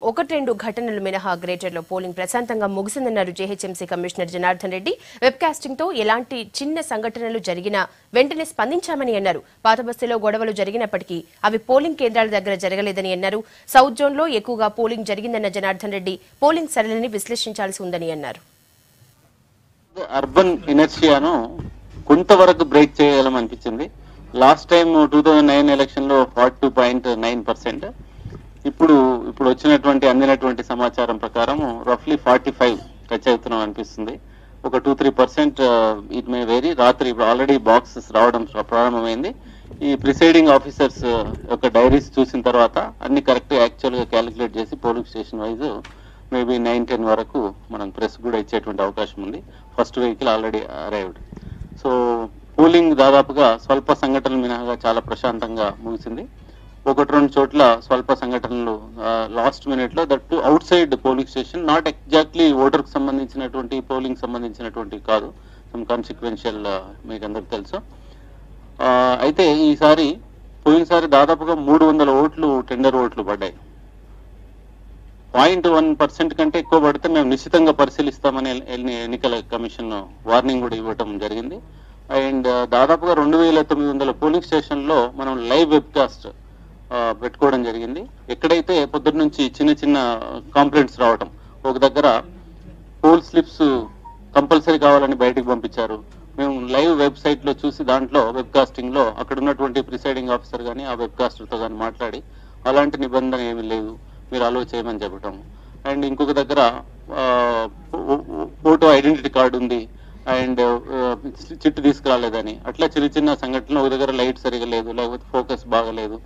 ఒకటి రెండు ఘటనలు మినహా గ్రేటర్లో పోలింగ్ ప్రశాంతంగా ముగిసిందన్నారు GHMC commissioner Janardhan Reddy. Webcasting తో ఎలాంటి చిన్న సంఘటనలు జరిగినా వెంటనే స్పందించామని అన్నారు. పాతబస్తీలో గొడవలు జరిగినప్పటికీ అవి పోలింగ్ కేంద్రాల దగ్గర జరగలేదని అన్నారు. సౌత్ జోన్ లో ఎక్కువగా పోలింగ్ జరిగిందన్న జనార్దన్ రెడ్డి పోలింగ్ సరళిని విశ్లేషించాల్సి ఉందని అన్నారు. అర్బన్ ఇనర్షియాను కొంతవరకు బ్రేక్ చేయాలనిపించింది. లాస్ట్ టైం 2009 ఎలక్షన్ లో 42.9%. ఇప్పుడు వచ్చినటువంటి అందినటువంటి సమాచారం ప్రకారం రఫ్లీ 45 టచ్ అవుతున్నాం అనిపిస్తుంది. ఒక 2-3% ఇట్ మే వేరీ. రాత్రి ఇప్పుడు ఆల్రెడీ బాక్సెస్ రావడం ప్రారంభమైంది. ఈ ప్రిసైడింగ్ ఆఫీసర్స్ యొక్క డైరీస్ చూసిన తర్వాత అన్ని కరెక్ట్ యాక్చువల్ గా క్యాలిక్యులేట్ చేసి పోలింగ్ స్టేషన్ వైజ్ మేబీ 9-10 వరకు మనం ప్రెస్ కూడా ఇచ్చేటువంటి అవకాశం ఉంది. First vehicle already arrived. So polling దాదాపుగా స్వల్ప సంఘటనలు మినహాగా చాలా ప్రశాంతంగా ముగిసింది. ఒకటి రెండు చోట్ల స్వల్ప సంఘటనలు లాస్ట్ మినిట్ లో that to out side polling station, not exactly voter కు సంబంధించినటువంటి పోలింగ్ సంబంధించినటువంటి కాదు, సమ్ కాన్సిక్వెన్షియల్ మీకు అందరికి తెలుసు. అయితే ఈసారి పోయినసారి దాదాపుగా 300 ఓట్లు టెండర్ ఓట్లు పడ్డాయి. 0.1% కంటే ఎక్కువ పడితే మేము నిశ్చితంగా పరిశీలిస్తామని ఎన్నికల కమిషన్ వార్నింగ్ కూడా ఇవ్వటం జరిగింది. అండ్ దాదాపుగా 2900 పోలింగ్ స్టేషన్ లో మనం లైవ్ వెబ్కాస్ట్ పెట్టుకోవడం జరిగింది. ఎక్కడైతే పొద్దున్న నుంచి చిన్న చిన్న కంప్లైంట్స్ రావటం, ఒక దగ్గర పోల్ స్లిప్స్ కంపల్సరీ కావాలని బయటకు పంపించారు. మేము లైవ్ వెబ్సైట్ లో చూసి దాంట్లో వెబ్కాస్టింగ్ లో అక్కడ ఉన్నటువంటి ప్రిసైడింగ్ ఆఫీసర్ కానీ ఆ వెబ్కాస్టర్ తో కానీ మాట్లాడి అలాంటి నిబంధన ఏమీ లేదు, మీరు అలో చేయమని చెప్పటం. అండ్ ఇంకొక దగ్గర ఫోటో ఐడెంటిటీ కార్డు ఉంది అండ్ చిట్టు తీసుకురాలేదని, అట్లా చిన్న చిన్న సంఘటనలు. ఒక దగ్గర లైట్ సరిగా లేదు, లేకపోతే ఫోకస్ బాగలేదు.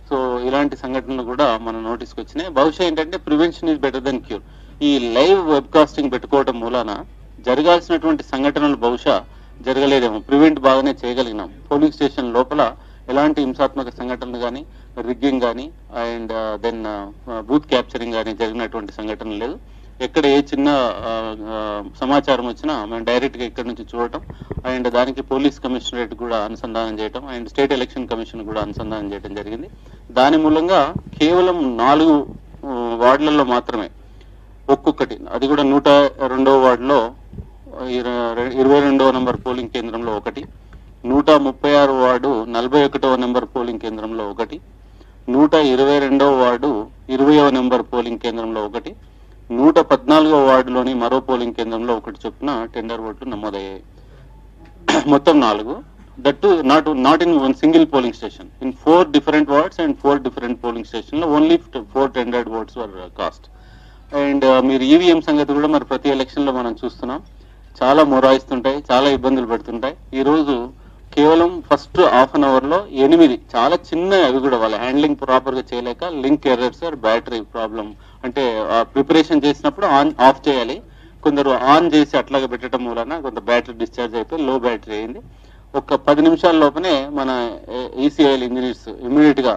సో ఇలాంటి సంఘటనలు కూడా మన నోటీస్కి వచ్చినాయి. బహుశా ఏంటంటే prevention is better than cure. ఈ లైవ్ వెబ్కాస్టింగ్ పెట్టుకోవడం మూలాన జరగాల్సినటువంటి సంఘటనలు బహుశా జరగలేదేమో, ప్రివెంట్ బాగానే చేయగలిగినాం. పోలింగ్ స్టేషన్ లోపల ఎలాంటి హింసాత్మక సంఘటనలు కానీ, రిగ్గింగ్ కానీ అండ్ దెన్ బూత్ క్యాప్చరింగ్ కానీ జరిగినటువంటి సంఘటన లేదు. ఎక్కడ ఏ చిన్న సమాచారం వచ్చినా మేము డైరెక్ట్ గా ఇక్కడ నుంచి చూడటం అండ్ దానికి పోలీస్ కమిషనరేట్ కూడా అనుసంధానం చేయటం అండ్ స్టేట్ ఎలక్షన్ కమిషన్ కూడా అనుసంధానం చేయడం జరిగింది. దాని మూలంగా కేవలం 4 వార్డులలో మాత్రమే ఒక్కొక్కటి, అది కూడా 102వ వార్డులో 22వ నంబర్ పోలింగ్ కేంద్రంలో ఒకటి, 136 వార్డు 41వ నెంబర్ పోలింగ్ కేంద్రంలో ఒకటి, 122వ వార్డు 20వ నెంబర్ పోలింగ్ కేంద్రంలో ఒకటి, 114వ వార్డులోని మరో పోలింగ్ కేంద్రంలో ఒకటి చొప్పున టెండర్ ఓట్లు నమోదయ్యాయి. మొత్తం 4. That too not in one single polling station, in 4 different wards and 4 different polling station లో only 4 tendered votes were cast. And మీరు ఈవీఎం సంగతి కూడా మరి ప్రతి ఎలక్షన్ లో మనం చూస్తున్నాం, చాలా మొరాయిస్తుంటాయి, చాలా ఇబ్బందులు పెడుతుంటాయి. ఈ రోజు కేవలం ఫస్ట్ హాఫ్ అన్ అవర్ లో 8 చాలా చిన్న, అవి కూడా వాళ్ళ హ్యాండ్లింగ్ ప్రాపర్ గా చేయలేక link errors or battery problem, అంటే ప్రిపరేషన్ చేసినప్పుడు ఆన్ ఆఫ్ చేయాలి, కొందరు ఆన్ చేసి అట్లాగా పెట్టడం మూలన కొంత బ్యాటరీ డిశ్చార్జ్ అయిపోయి లో బ్యాటరీ అయింది. ఒక 10 నిమిషాల లోపనే మన ఈసీఐఎల్ ఇంజనీర్స్ ఇమీడియట్ గా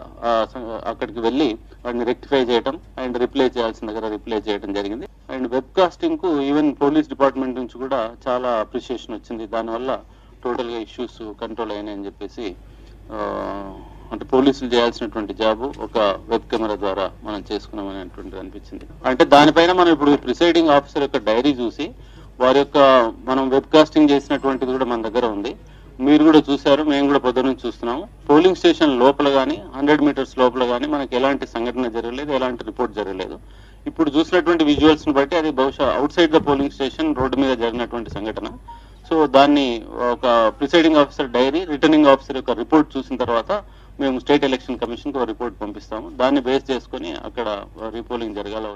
అక్కడికి వెళ్ళి వాటిని రెక్టిఫై చేయడం అండ్ రిప్లై చేయాల్సిన దగ్గర రిప్లై చేయడం జరిగింది. అండ్ వెబ్కాస్టింగ్ కు ఈవెన్ పోలీస్ డిపార్ట్మెంట్ నుంచి కూడా చాలా అప్రిషియేషన్ వచ్చింది. దానివల్ల టోటల్ గా ఇష్యూస్ కంట్రోల్ అయినాయని చెప్పేసి, అంటే పోలీసులు చేయాల్సినటువంటి జాబు ఒక వెబ్ కెమెరా ద్వారా మనం చేసుకున్నామనేటువంటిది అనిపించింది. అంటే దానిపైన మనం ఇప్పుడు ప్రిసైడింగ్ ఆఫీసర్ యొక్క డైరీ చూసి వారి యొక్క మనం వెబ్కాస్టింగ్ చేసినటువంటిది కూడా మన దగ్గర ఉంది. మీరు కూడా చూశారు, మేము కూడా పొద్దున నుంచి చూస్తున్నాము. పోలింగ్ స్టేషన్ లోపల కానీ 100 మీటర్స్ లోపల కానీ మనకి ఎలాంటి సంఘటన జరగలేదు, ఎలాంటి రిపోర్ట్ జరగలేదు. ఇప్పుడు చూసినటువంటి విజువల్స్ ని బట్టి అది బహుశా outside the polling station road మీద జరిగినటువంటి సంఘటన. సో దాన్ని ఒక presiding officer diary, returning officer యొక్క రిపోర్ట్ చూసిన తర్వాత మేము స్టేట్ ఎలక్షన్ కమిషన్ కు రిపోర్ట్ పంపిస్తాము. దాన్ని బేస్ చేసుకుని అక్కడ రీపోలింగ్ జరగాల.